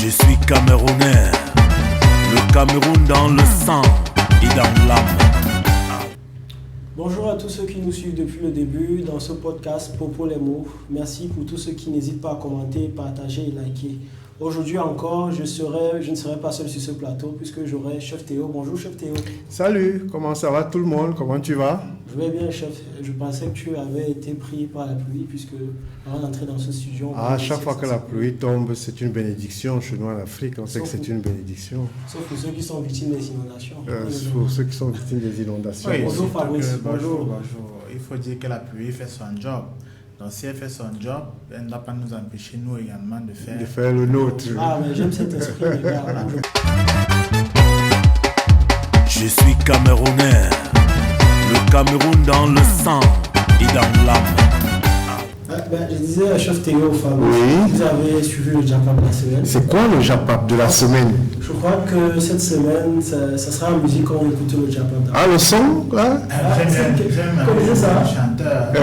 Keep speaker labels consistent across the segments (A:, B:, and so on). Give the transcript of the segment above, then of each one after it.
A: Je suis Camerounais, le Cameroun dans le sang et dans l'âme.
B: Bonjour à tous ceux qui nous suivent depuis le début dans ce podcast Popo les mots. Merci pour tous ceux qui n'hésitent pas à commenter, partager et liker. Aujourd'hui encore, je ne serai pas seul sur ce plateau puisque j'aurai Chef Théo. Bonjour Chef Théo.
C: Salut, comment ça va tout le monde? Comment tu vas?
B: Je vais bien Chef. Je pensais que tu avais été pris par la pluie puisque avant d'entrer dans ce studio...
C: Chaque fois que la pluie tombe, c'est une bénédiction. Chez nous en Afrique, on sait que c'est une bénédiction.
B: Sauf pour ceux qui sont victimes des inondations.
C: Pour ceux qui sont victimes des inondations.
B: Oui, bonjour Fabrice.
D: Bonjour. Il faut dire que la pluie fait son job. Donc si elle fait son job, elle ne va pas nous empêcher, nous également, de faire
C: le nôtre.
B: Ah, mais j'aime cet esprit, les gars.
A: Je suis Camerounais, le Cameroun dans le sang et dans l'âme.
B: Je disais à Chef Théo, Fabrice,
C: Oui.
B: vous avez suivi le Japap de la semaine.
C: C'est quoi le Japap de la semaine?
B: Je crois que cette semaine, ça sera en musique qu'on écoute le Japap.
C: Ah, le son, là?
D: J'aime
B: Comment ça?
D: un chanteur.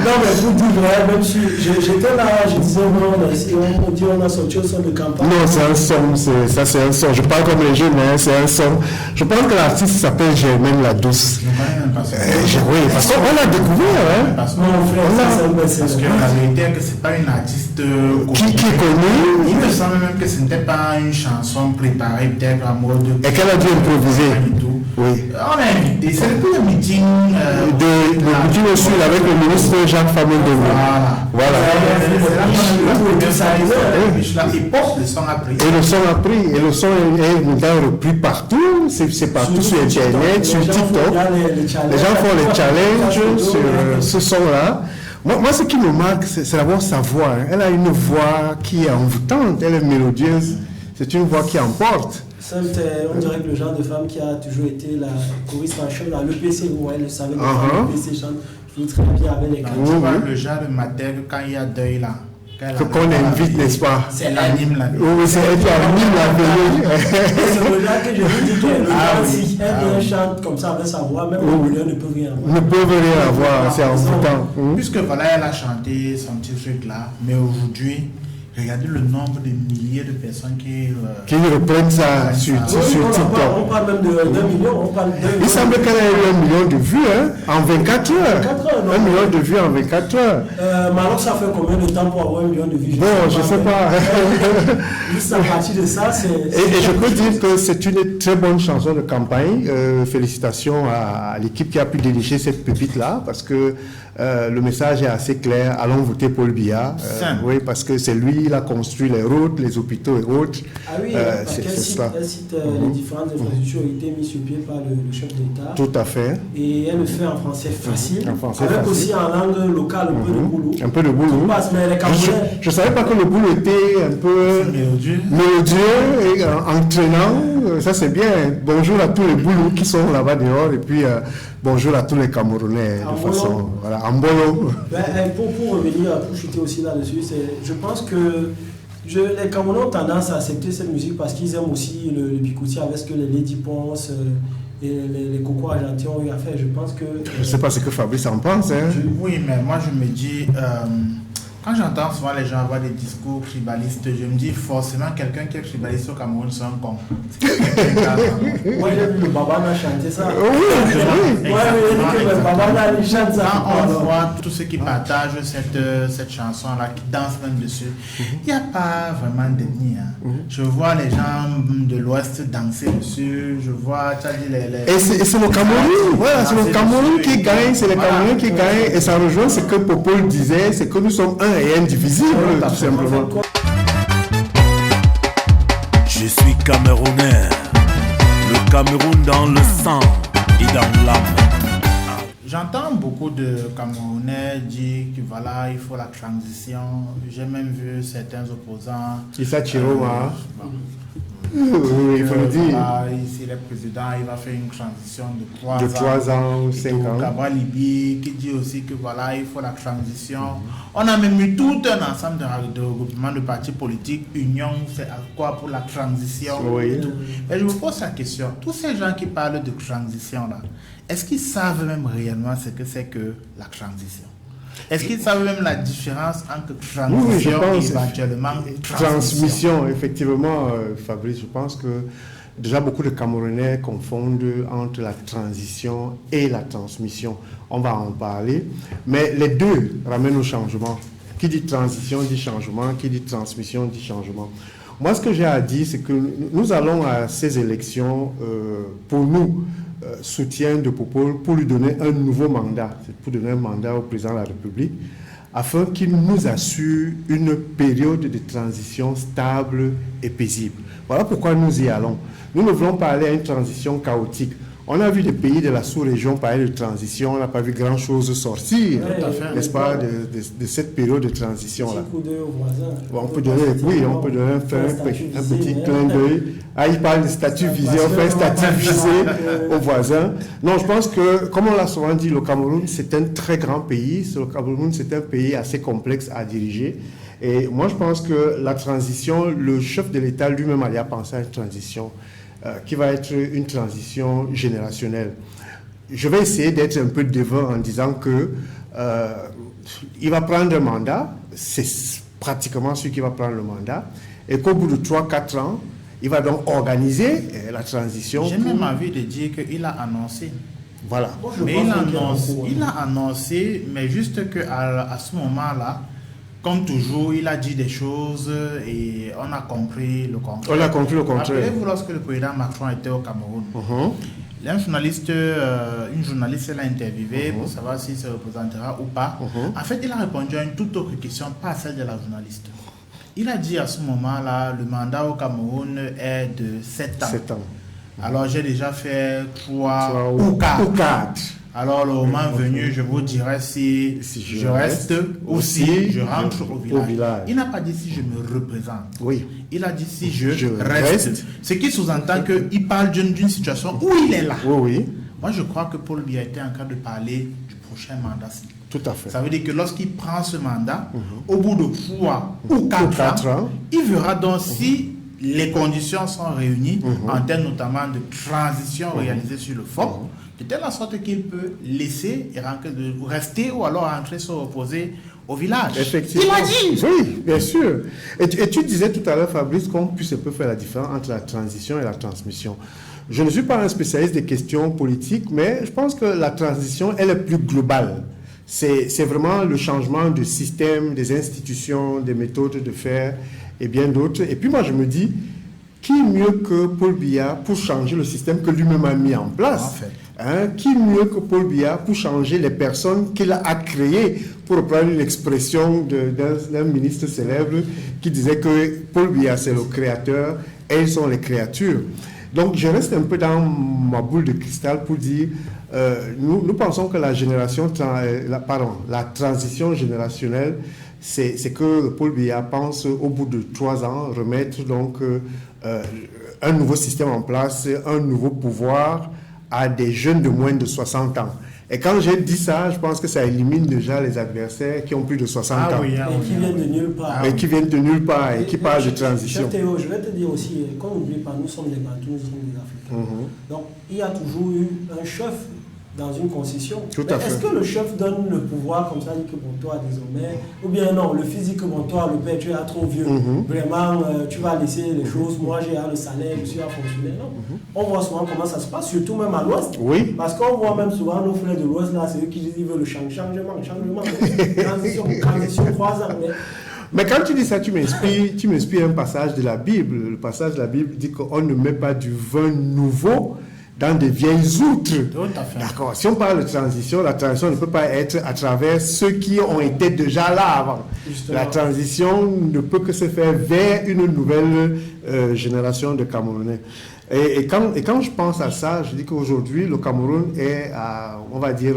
B: Non, mais vous dites vrai, même si j'étais là, je disais non, on dit on a sorti au son de campagne.
C: Non, c'est un son, c'est un son. Je parle comme les jeunes, hein, c'est un son. Je pense que l'artiste s'appelle Germaine La Douce. Oui, parce qu'on l'a découvert, hein.
B: Mon frère,
D: Parce que la vérité est que c'est pas une artiste
C: Qui est connue.
D: Il me semble même que ce n'était pas une chanson préparée peut-être à mode.
C: Et qu'elle a dû improviser.
D: Pas du tout.
C: Oui.
D: On l'a invité, c'est depuis le meeting.
C: Le meeting au sud avec le ministre Jacques Fameux-Deveau. Voilà.
D: Il porte le son a pris.
C: Et le son a pris, et le son est maintenant repris partout, c'est partout sur Internet, sur TikTok. Les gens font les challenges sur ce son-là. Moi, ce qui me marque, c'est d'abord sa voix. Hein. Elle a une voix qui est envoûtante, elle est mélodieuse. C'est une voix qui emporte.
B: On dirait que le genre de femme qui a toujours été la choriste en chef dans l'EPC, où elle savait que l'EPC chante très bien avec les
D: candidats. Le genre de matière, quand il y a deuil là.
C: Qu'on invite, n'est-ce pas?
D: C'est l'anime la vie.
C: Oui, c'est elle qui anime la vie.
B: C'est le genre que je vous dis que le genre, si elle chante comme ça avec sa voix, même le milieu ne peut rien avoir.
C: Ne peuvent rien avoir, c'est envoûtant.
D: Puisque voilà, elle a chanté son petit truc là, mais aujourd'hui, regardez le nombre de milliers de personnes qui
C: reprennent ça sur TikTok.
B: On parle même de 2 millions.
C: Il semble qu'elle a eu 1 million de vues en 24 heures. 1 million de vues en 24 heures.
B: Mais alors ça fait combien de temps pour avoir 1 million de vues?
C: Bon, je ne sais pas.
B: Juste à partir de ça, c'est...
C: Et je peux dire que c'est une très bonne chanson de campagne. Félicitations à l'équipe qui a pu dénicher cette pépite-là, parce que le message est assez clair. Allons voter Paul Biya. Oui, parce que c'est lui, il a construit les routes, les hôpitaux et autres.
B: Ah oui, parce qu'elle cite les différentes infrastructures qui ont été mises sur pied par le chef d'État.
C: Tout à fait.
B: Et elle le fait en français facile,
C: avec
B: facile. Aussi en langue locale, un peu de boulot.
C: Un peu de boulot. Je ne savais pas que le boulot était un peu mélodieux et entraînant. Ça, c'est bien. Bonjour à tous les boulots qui sont là-bas dehors. Et puis, bonjour à tous les Camerounais de façon... Voilà, en bolo.
B: Pour revenir, pour chuter aussi là-dessus, je pense que les Camerounais ont tendance à accepter cette musique parce qu'ils aiment aussi le bikouti avec ce que les Lady Ponce et les cocos argentins ont eu à faire. Je pense que...
C: Je ne sais pas ce que Fabrice en pense. Hein.
D: Oui, mais moi je me dis... Quand j'entends souvent les gens avoir des discours tribalistes, je me dis forcément quelqu'un qui est tribaliste au Cameroun, c'est un con.
B: Moi j'ai vu le Babana chanter ça.
C: Oui.
B: Le Babana il chante ça.
D: Quand on voit tous ceux qui partagent cette chanson-là, qui dansent même dessus, il n'y a pas vraiment de nid. Je vois les gens de l'Ouest danser dessus, je vois...
C: Et c'est le Cameroun, voilà, c'est le Cameroun qui gagne, c'est les Camerounais qui gagnent, et ça rejoint ce que Popol disait, c'est que nous sommes un et indivisible, tout simplement.
A: Je suis Camerounais, le Cameroun dans le sang et dans l'âme.
D: J'entends beaucoup de Camerounais dire que voilà, il faut la transition. J'ai même vu certains opposants.
C: Issa Chiroma. Oui, il faut le dire.
D: Ici, le président, il va faire une transition de
C: 3 ans ou 5 ans.
D: Kaba Libi, qui dit aussi que voilà, il faut la transition. On a même eu tout un ensemble de regroupements de partis politiques, Union, c'est à quoi pour la transition.
C: Oui.
D: Et tout. Mais je vous pose la question, tous ces gens qui parlent de transition là, est-ce qu'ils savent même réellement ce que c'est que la transition? Est-ce qu'ils savent même la différence entre transition
C: Oui, je pense,
D: et éventuellement
C: transmission? Effectivement, Fabrice, je pense que déjà beaucoup de Camerounais confondent entre la transition et la transmission. On va en parler, mais les deux ramènent au changement. Qui dit transition dit changement, qui dit transmission dit changement. Moi, ce que j'ai à dire, c'est que nous allons à ces élections pour nous, soutien de Popol, pour lui donner un nouveau mandat, c'est pour donner un mandat au président de la République, afin qu'il nous assure une période de transition stable et paisible. Voilà pourquoi nous y allons. Nous ne voulons pas aller à une transition chaotique. On a vu des pays de la sous-région parler de transition, on n'a pas vu grand-chose sortir, n'est-ce pas, de cette période de transition-là. Bon, on peut donner, oui, on peut donner un petit clin d'œil. Ah, il parle de statut visé, on fait un statut visé aux voisins. Non, je pense que, comme on l'a souvent dit, le Cameroun, c'est un très grand pays. Le Cameroun, c'est un pays assez complexe à diriger. Et moi, je pense que la transition, le chef de l'État lui-même a pensé à une transition qui va être une transition générationnelle. Je vais essayer d'être un peu devant en disant que il va prendre un mandat, c'est pratiquement celui qui va prendre le mandat, et qu'au bout de 3-4 ans, il va donc organiser la transition.
D: J'ai même envie de dire qu'il a annoncé.
C: Voilà.
D: Mais il a annoncé, mais juste qu'à ce moment-là, comme toujours, il a dit des choses et on a compris le contraire.
C: On a compris le contraire.
D: Rappelez-vous, lorsque le président Macron était au Cameroun, une journaliste l'a interviewé pour savoir s'il se représentera ou pas. En fait, il a répondu à une toute autre question, pas à celle de la journaliste. Il a dit à ce moment-là, le mandat au Cameroun est de 7 ans.
C: 7 ans.
D: Alors, j'ai déjà fait 3 ou 4. Alors, le moment venu, je vous dirai si je reste ou si je rentre au village. Il n'a pas dit si je me représente.
C: Oui.
D: Il a dit si je reste. Ce qui sous-entend qu'il parle d'une situation où il est là.
C: Oui, oui.
D: Moi, je crois que Paul Biya était en train de parler du prochain mandat.
C: Tout à fait.
D: Ça veut dire que lorsqu'il prend ce mandat, au bout de 3 ou 4 ans, il verra donc si les conditions sont réunies en termes notamment de transition réalisée sur le fond, de telle sorte qu'il peut laisser et rester ou alors entrer se reposer au village.
C: Effectivement.
D: Il a dit.
C: Oui, bien sûr. Et tu disais tout à l'heure, Fabrice, qu'on puisse un peu faire la différence entre la transition et la transmission. Je ne suis pas un spécialiste des questions politiques, mais je pense que la transition, elle est plus globale. C'est vraiment le changement de système, des institutions, des méthodes de faire et bien d'autres. Et puis moi, je me dis, qui mieux que Paul Biya pour changer le système que lui-même a mis en place? Qui mieux que Paul Biya pour changer les personnes qu'il a créées? Pour reprendre une expression d'un ministre célèbre qui disait que Paul Biya, c'est le créateur, elles sont les créatures. Donc, je reste un peu dans ma boule de cristal pour dire, nous pensons que la transition générationnelle, c'est que Paul Biya pense au bout de 3 ans remettre donc un nouveau système en place, un nouveau pouvoir à des jeunes de moins de 60 ans. Et quand j'ai dit ça, je pense que ça élimine déjà les adversaires qui ont plus de 60 ans.
B: Et qui viennent de nulle part.
C: Et qui viennent de nulle part et qui parlent de transition.
B: Chef Théo, je vais te dire aussi, qu'on n'oublie pas, nous sommes des Bantous, nous sommes des Africains. Donc, il y a toujours eu un chef dans une concession. Est-ce que le chef donne le pouvoir comme ça, dit que bon, toi, désormais, ou bien non, le physique, bon, toi, le père, tu es trop vieux, vraiment, tu vas laisser les choses, moi, j'ai le salaire, je suis à fonctionner. Non. On voit souvent comment ça se passe, surtout même à l'Ouest. Oui. Parce qu'on voit même souvent nos frères de l'Ouest, là, c'est eux qui disent qu'ils veulent le changement, transition 3 ans.
C: Mais quand tu dis ça, tu m'inspires un passage de la Bible. Le passage de la Bible dit qu'on ne met pas du vin nouveau dans des vieilles outres. D'accord. Si on parle de transition, la transition ne peut pas être à travers ceux qui ont été déjà là avant. Justement. La transition ne peut que se faire vers une nouvelle génération de Camerounais. Et quand je pense à ça, je dis qu'aujourd'hui, le Cameroun est, on va dire,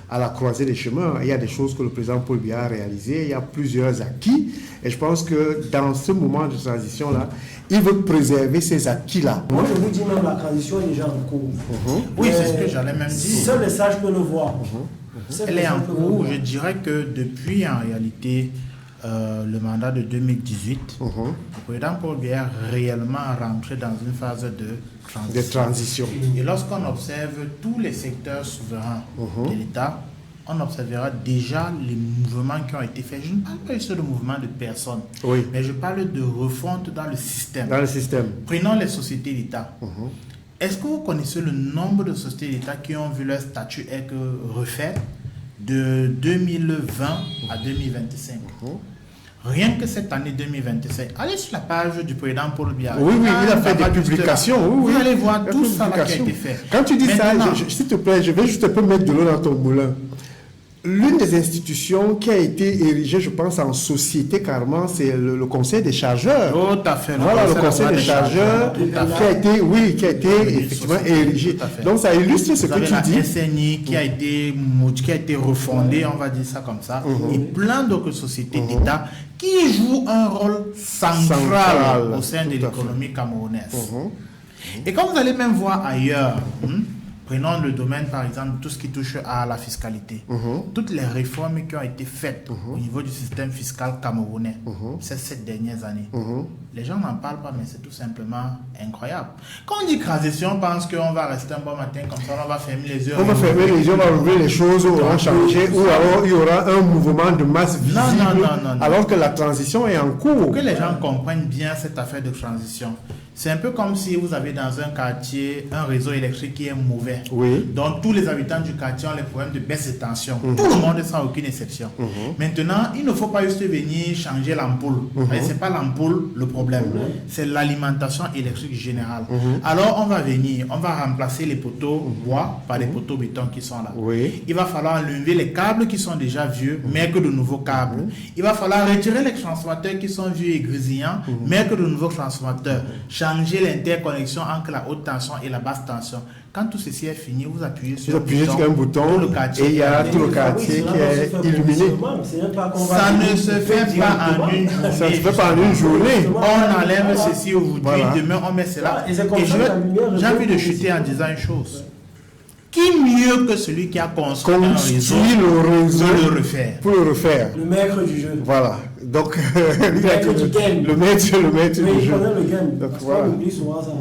C: à la croisée des chemins. Il y a des choses que le président Paul Biya a réalisées, il y a plusieurs acquis. Et je pense que dans ce moment de transition-là, il veut préserver ces acquis-là.
B: Moi, je vous dis même la transition est déjà en cours.
D: Oui, c'est ce que j'allais même dire.
B: Seuls les sages peuvent le voir.
D: Elle est en cours. Je dirais que depuis, en réalité, le mandat de 2018, le président Paul Biya est réellement rentré dans une phase de transition. Et lorsqu'on observe tous les secteurs souverains de l'État, on observera déjà les mouvements qui ont été faits. Je ne parle pas juste de mouvements de personnes, mais je parle de refonte dans le système.
C: Dans le système.
D: Prenons les sociétés d'État. Est-ce que vous connaissez le nombre de sociétés d'État qui ont vu leur statut être refait de 2020 à 2025? Rien que cette année 2025. Allez sur la page du président Paul Biya.
C: Oui, il a fait des publications.
D: Vous allez voir tout ça qui a été fait.
C: Quand tu dis maintenant, ça, s'il te plaît, je vais juste un peu mettre de l'eau dans ton moulin. L'une des institutions qui a été érigée, je pense, en société carrément, c'est le Conseil des chargeurs.
D: Tout à fait.
C: Voilà, le Conseil des chargeurs qui a été effectivement érigé. Donc, ça illustre ce que tu dis.
D: La SNI qui a été refondée, on va dire ça comme ça, et plein d'autres sociétés d'État qui jouent un rôle central au sein de l'économie camerounaise. Et comme vous allez même voir ailleurs, prenons le domaine, par exemple, tout ce qui touche à la fiscalité. Toutes les réformes qui ont été faites au niveau du système fiscal camerounais ces 7 dernières années. Les gens n'en parlent pas, mais c'est tout simplement incroyable. Quand on dit transition, on pense qu'on va rester un bon matin comme ça, on va fermer les yeux.
C: On va fermer les yeux, on va ouvrir les choses, on va changer, ou alors il y aura un mouvement de masse visible, alors que la transition est en cours.
D: Pour que les gens comprennent bien cette affaire de transition, c'est un peu comme si vous avez dans un quartier un réseau électrique qui est mauvais. Donc tous les habitants du quartier ont les problèmes de baisse de tension. Tout le monde sans aucune exception. Maintenant, il ne faut pas juste venir changer l'ampoule. Ce n'est pas l'ampoule le problème. C'est l'alimentation électrique générale. Alors on va venir, on va remplacer les poteaux bois par les poteaux béton qui sont là. Il va falloir enlever les câbles qui sont déjà vieux, mettre de nouveaux câbles. Il va falloir retirer les transformateurs qui sont vieux et grésillants, mettre de nouveaux transformateurs. Changer l'interconnexion entre la haute tension et la basse tension. Quand tout ceci est fini, vous appuyez sur
C: un bouton et il y a tout le quartier qui est illuminé.
D: Ça ne se fait pas en une journée.
C: Ça ne se fait pas en une journée.
D: On enlève ceci aujourd'hui, demain on met cela. Et j'ai envie de chuter en disant une chose. Qui mieux que celui qui a construit un réseau
C: le refaire. Pour le refaire.
B: Le maître du jeu.
C: Voilà. Donc,
B: le maître du game.
C: Le maître du jeu.
B: Le game. Donc, voilà. On oublie souvent ça.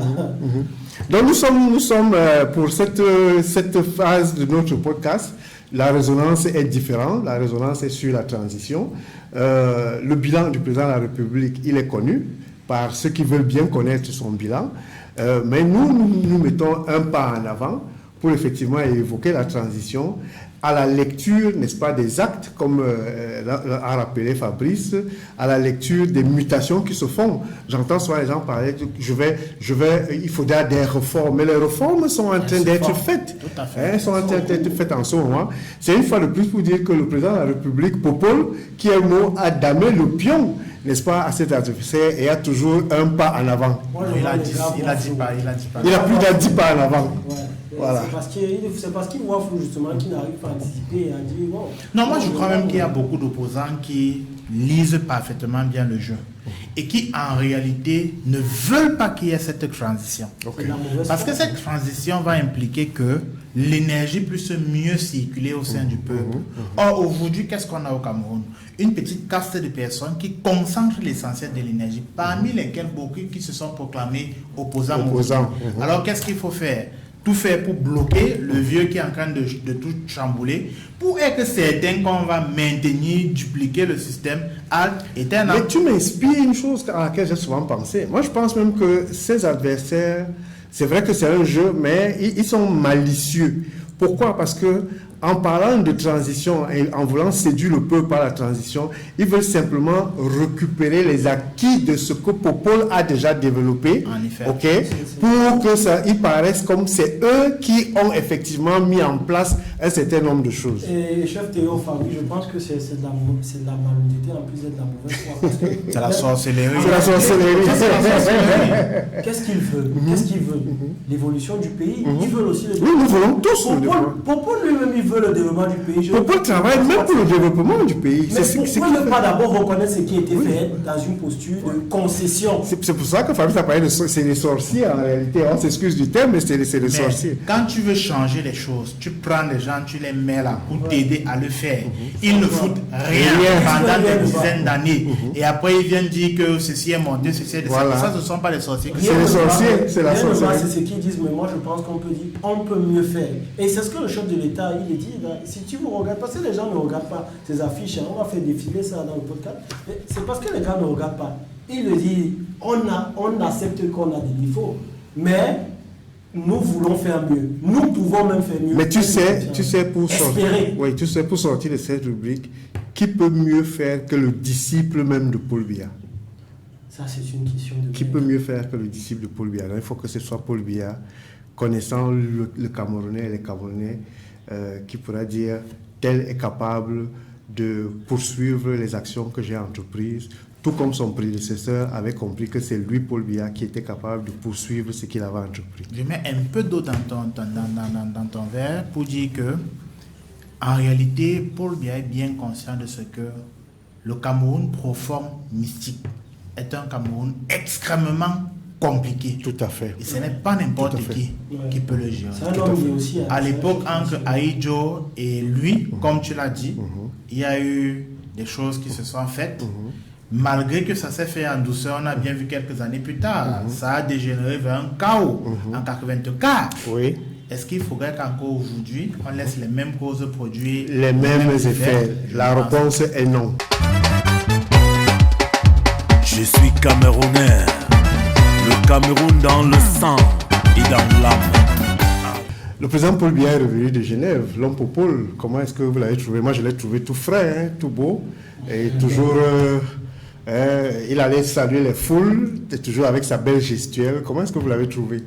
C: Donc nous sommes pour cette phase de notre podcast. La résonance est différente. La résonance est sur la transition. Le bilan du président de la République, il est connu par ceux qui veulent bien connaître son bilan. Mais nous mettons un pas en avant pour effectivement évoquer la transition à la lecture, n'est-ce pas, des actes, comme a rappelé Fabrice, à la lecture des mutations qui se font. J'entends souvent les gens parler, il faudra des réformes, mais les réformes sont en train d'être faites. Sont en train d'être faites en ce moment. C'est une fois de plus pour dire que le président de la République, Popol, qui est mot à damer le pion, n'est-ce pas, à cet adversaire, et a toujours un pas en avant.
D: Il a 10 pas.
C: Il a plus d'un 10 pas en avant.
B: Voilà. C'est parce qu'il voit flou justement, qu'il n'arrive pas à anticiper et à dire bon.
D: Non, moi je crois même qu'il y a beaucoup d'opposants qui lisent parfaitement bien le jeu et qui en réalité ne veulent pas qu'il y ait cette transition. Parce que cette transition va impliquer que l'énergie puisse mieux circuler au sein du peuple. Or aujourd'hui, qu'est-ce qu'on a au Cameroun? Une petite caste de personnes qui concentrent l'essentiel de l'énergie, parmi lesquelles beaucoup qui se sont proclamés opposants. Alors qu'est-ce qu'il faut faire? Tout faire pour bloquer le vieux qui est en train de tout chambouler, pour être certain qu'on va maintenir, dupliquer le système ad aeternam.
C: Mais tu m'inspires une chose à laquelle j'ai souvent pensé. Moi, je pense même que ces adversaires, c'est vrai que c'est un jeu, mais ils sont malicieux. Pourquoi? Parce que en parlant de transition et en voulant séduire le peuple par la transition, ils veulent simplement récupérer les acquis de ce que Popol a déjà développé, pour que ça, il paraisse comme c'est eux qui ont effectivement mis en place un certain nombre de choses.
B: Et chef Théo Fabi, je pense que c'est de la malhonnêteté en plus d'être de la mauvaise foi.
D: C'est la sorcellerie.
C: C'est la sorcellerie.
B: Qu'est-ce qu'ils veulent? Qu'est-ce qu'ils veulent? L'évolution du pays. Ils veulent aussi le
C: développement. Oui, nous voulons tous le développement.
B: Popol lui-même, il veut le développement du pays.
C: Popol travaille même pour le développement du pays.
B: Mais pourquoi ne pas d'abord reconnaître ce qui a été fait dans une posture de concession?
C: C'est pour ça que Fabrice a parlé de c'est les sorciers en réalité. On s'excuse du terme, mais c'est les sorciers.
D: Quand tu veux changer les choses, tu prends les gens gens, tu les mets là pour t'aider à le faire. Ils ne foutent rien pendant des dizaines d'années. Et après, ils viennent dire que ceci est monté, ceci est de ça. Ça, ce ne sont pas les sorciers.
C: C'est les sorciers, c'est la sorcière.
B: C'est ce qu'ils disent, mais moi je pense qu'on peut dire, on peut mieux faire. Et c'est ce que le chef de l'État, il dit, si tu vous regardes, parce que les gens ne regardent pas ces affiches, on va faire défiler ça dans le podcast, c'est parce que les gars ne regardent pas. Il le dit, on accepte qu'on a des défauts, mais nous voulons faire mieux. Nous pouvons même faire mieux.
C: Mais tu sais pour sortir de cette rubrique, qui peut mieux faire que le disciple même de Paul Biya?
B: Ça, c'est une question de...
C: Qui peut mieux faire que le disciple de Paul Biya? Il faut que ce soit Paul Biya, connaissant le Camerounais et les Camerounais, qui pourra dire tel est capable de poursuivre les actions que j'ai entreprises, tout comme son prédécesseur avait compris que c'est lui, Paul Biya, qui était capable de poursuivre ce qu'il avait entrepris.
D: Je mets un peu d'eau dans ton verre pour dire que, en réalité, Paul Biya est bien conscient de ce que le Cameroun profond mystique est un Cameroun extrêmement compliqué.
C: Tout à fait.
D: Et ce n'est pas n'importe qui peut le gérer.
B: Aussi,
D: à l'époque, entre Ahidjo et lui, comme tu l'as dit, il y a eu des choses qui se sont faites. Malgré que ça s'est fait en douceur, on a bien vu quelques années plus tard, ça a dégénéré vers un chaos en 84.
C: Oui.
D: Est-ce qu'il faudrait qu'encore aujourd'hui, on laisse les mêmes causes produire
C: les mêmes effets? La réponse est non.
A: Je suis Camerounais, le Cameroun dans le sang et dans l'âme.
C: Le président Paul Biya est revenu de Genève, l'homme pour Paul. Comment est-ce que vous l'avez trouvé? Moi, je l'ai trouvé tout frais, tout beau, et toujours... il allait saluer les foules, toujours avec sa belle gestuelle. Comment est-ce que vous l'avez trouvé?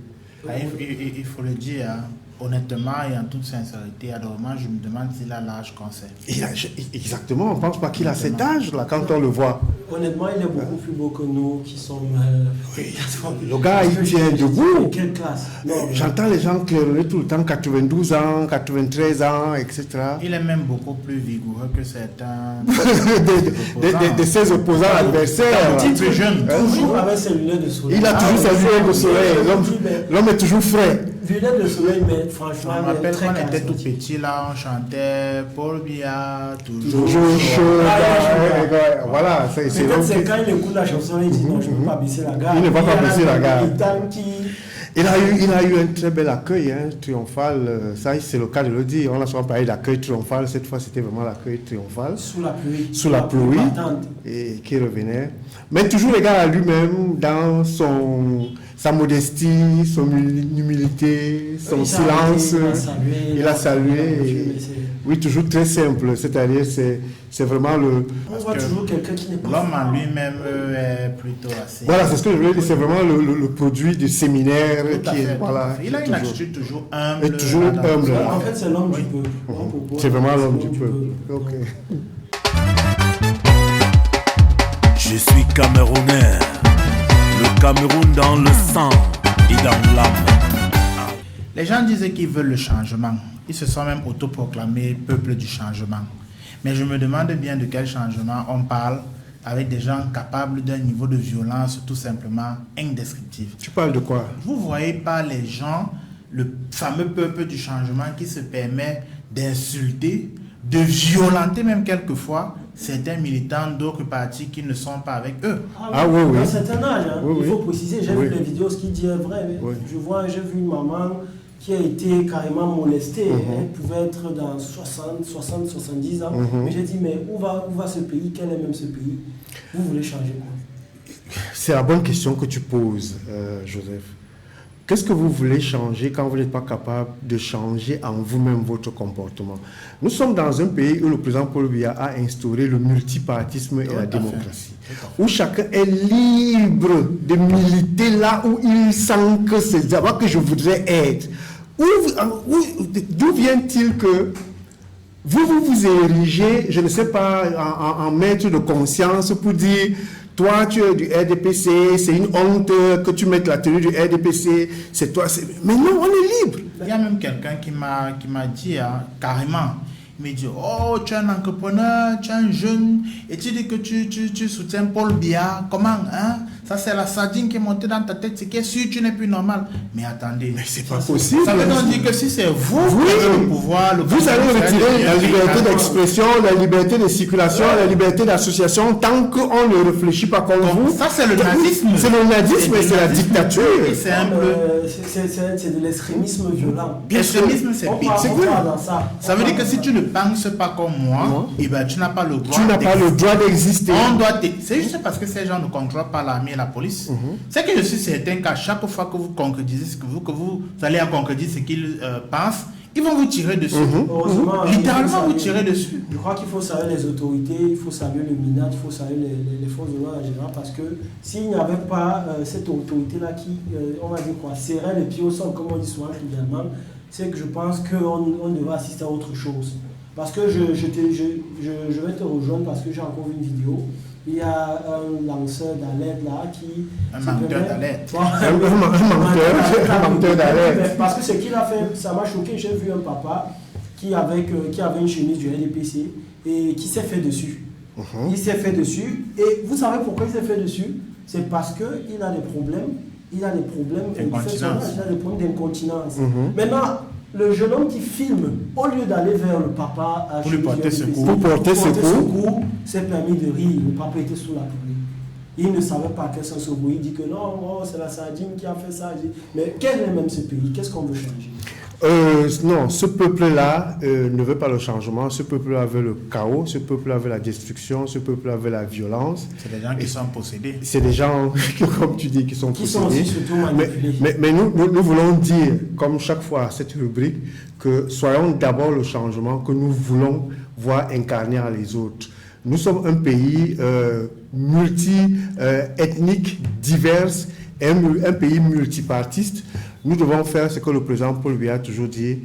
D: Il faut le dire, hein, honnêtement et en toute sincérité, alors moi je me demande s'il a l'âge qu'on sait.
C: Exactement, on ne pense pas qu'il a cet âge là quand on le voit.
B: Honnêtement, il est beaucoup plus beau que nous qui sommes...
C: Le gars, il tient debout.
B: Quelle classe.
C: J'entends les gens claironner tout le temps, 92 ans, 93 ans, etc.
D: Il est même beaucoup plus vigoureux que certains...
C: de ses opposants adversaires.
B: Plus jeune. Toujours avec ses lunettes de soleil.
C: Il a toujours ses lunettes de soleil. L'homme est toujours frais.
B: Lunettes de soleil, mais franchement...
D: Je me rappelle quand on était tout petit, là, on chantait Paul Biya, toujours
C: chaud. Voilà, c'est
B: peut-être quand il écoute la chanson, il dit non, je ne peux pas baisser la garde.
C: Il ne va pas baisser la garde. Il a eu un très bel accueil, triomphal. Ça, c'est le cas de le dire. On a souvent parlé d'accueil triomphal. Cette fois, c'était vraiment l'accueil triomphal. Sous la pluie. Et qui revenait. Mais toujours l'égal à lui-même dans sa modestie, son humilité, son silence. Il a salué. Oui, toujours très simple. C'est-à-dire, c'est vraiment le...
B: On voit toujours quelqu'un qui n'est pas...
D: L'homme en lui-même est plutôt assez...
C: Voilà, c'est ce que je voulais dire. C'est vraiment le produit du séminaire qui est... Voilà,
D: il a une attitude toujours humble.
C: Et toujours humble.
B: En fait, c'est l'homme du peuple.
C: C'est vraiment l'homme du peuple. Ok.
A: Je suis Camerounais, le Cameroun dans le sang et dans l'âme.
D: Les gens disaient qu'ils veulent le changement. Ils se sont même autoproclamés peuple du changement. Mais je me demande bien de quel changement on parle avec des gens capables d'un niveau de violence tout simplement indescriptible.
C: Tu parles de quoi?
D: Vous ne voyez pas les gens, le fameux peuple du changement qui se permet d'insulter, de violenter même quelquefois certains militants d'autres partis qui ne sont pas avec eux.
B: Oui. À un certain âge, il faut préciser, j'ai vu les vidéos, ce qu'il dit est vrai. J'ai vu une maman qui a été carrément molestée. Elle pouvait être dans 60, 70 ans. Mais j'ai dit, mais où va ce pays? Quel est même ce pays? Vous voulez changer quoi?
C: C'est la bonne question que tu poses, Joseph. Qu'est-ce que vous voulez changer quand vous n'êtes pas capable de changer en vous-même votre comportement? Nous sommes dans un pays où le président Paul Biya a instauré le multipartisme et la démocratie, où chacun est libre de militer là où il sent que c'est là que je voudrais être. D'où vient-il que vous érigez, je ne sais pas, en maître de conscience pour dire... Toi, tu es du RDPC, c'est une honte que tu mettes la tenue du RDPC, c'est toi. Mais non, on est libre.
D: Il y a même quelqu'un qui m'a dit carrément, il me dit, oh, tu es un entrepreneur, tu es un jeune, et tu dis que tu soutiens Paul Biya, comment, Ça, c'est la sardine qui est montée dans ta tête. C'est que si tu n'es plus normal. Mais attendez.
C: Mais c'est pas possible.
D: Ça veut donc dire que si c'est vous qui avez le pouvoir,
C: vous allez retirer la liberté d'expression, la liberté de circulation, la liberté d'association, tant qu'on ne réfléchit pas comme vous.
D: Ça, c'est le nazisme.
C: C'est le nazisme et c'est la dictature.
B: C'est de l'extrémisme violent.
D: L'extrémisme, c'est pire. Ça veut dire que si tu ne penses pas comme moi, eh ben, tu n'as pas le droit.
C: Tu n'as pas le droit d'exister.
D: C'est juste parce que ces gens ne contrôlent pas l'armée et la police. C'est que je suis certain qu'à chaque fois que vous concrétisez ce que vous allez à concrétiser ce qu'ils pensent, ils vont vous tirer dessus. Littéralement vous tirer dessus.
B: Je crois qu'il faut saluer les autorités, il faut saluer le MINAT, il faut saluer les forces de l'ordre en général, parce que s'il n'y avait pas cette autorité-là qui, on va dire quoi, serrait les pieds au sol, comme on dit souvent également, c'est que je pense qu'on devrait assister à autre chose. Parce que je vais te rejoindre parce que j'ai encore vu une vidéo. Il y a un lanceur d'alerte là qui...
D: Un menteur d'alerte.
C: Un menteur d'alerte.
B: Parce que ce qu'il a fait, ça m'a choqué. J'ai vu un papa qui avait une chemise du LDPC et qui s'est fait dessus. Il s'est fait dessus. Et vous savez pourquoi il s'est fait dessus? C'est parce qu'il a des problèmes. Il a des problèmes d'incontinence. Maintenant, le jeune homme qui filme, au lieu d'aller vers le papa
D: pour lui porter secours,
B: s'est permis de rire. Le papa était sous la pluie. Il ne savait pas quel sens au bruit. Il dit que non, c'est la sardine qui a fait ça. Mais quel est même ce pays? Qu'est-ce qu'on veut changer?
C: Non, ce peuple-là ne veut pas le changement. Ce peuple-là veut le chaos. Ce peuple-là veut la destruction. Ce peuple-là veut la violence.
D: C'est des gens qui sont possédés.
C: C'est des gens, comme tu dis, qui sont possédés.
B: Sont aussi surtout manipulés.
C: Mais nous voulons dire, comme chaque fois à cette rubrique, que soyons d'abord le changement que nous voulons voir incarner à les autres. Nous sommes un pays multi-ethnique, divers, un pays multipartiste. Nous devons faire ce que le président Paul Biya a toujours dit,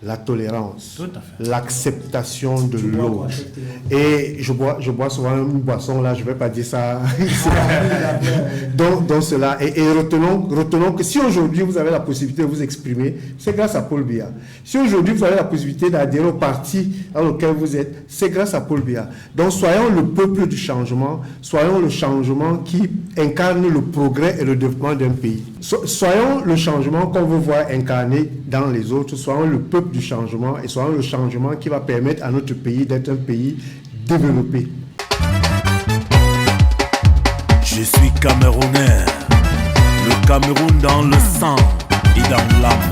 C: la tolérance, l'acceptation de l'autre. Et je bois souvent une boisson, là, je ne vais pas dire ça. donc cela. Et retenons que si aujourd'hui vous avez la possibilité de vous exprimer, c'est grâce à Paul Biya. Si aujourd'hui vous avez la possibilité d'adhérer au parti dans lequel vous êtes, c'est grâce à Paul Biya. Donc soyons le peuple du changement, soyons le changement qui incarne le progrès et le développement d'un pays. Soyons le changement qu'on veut voir incarné dans les autres, soyons le peuple du changement et soyons le changement qui va permettre à notre pays d'être un pays développé.
A: Je suis Camerounais, le Cameroun dans le sang et dans l'âme.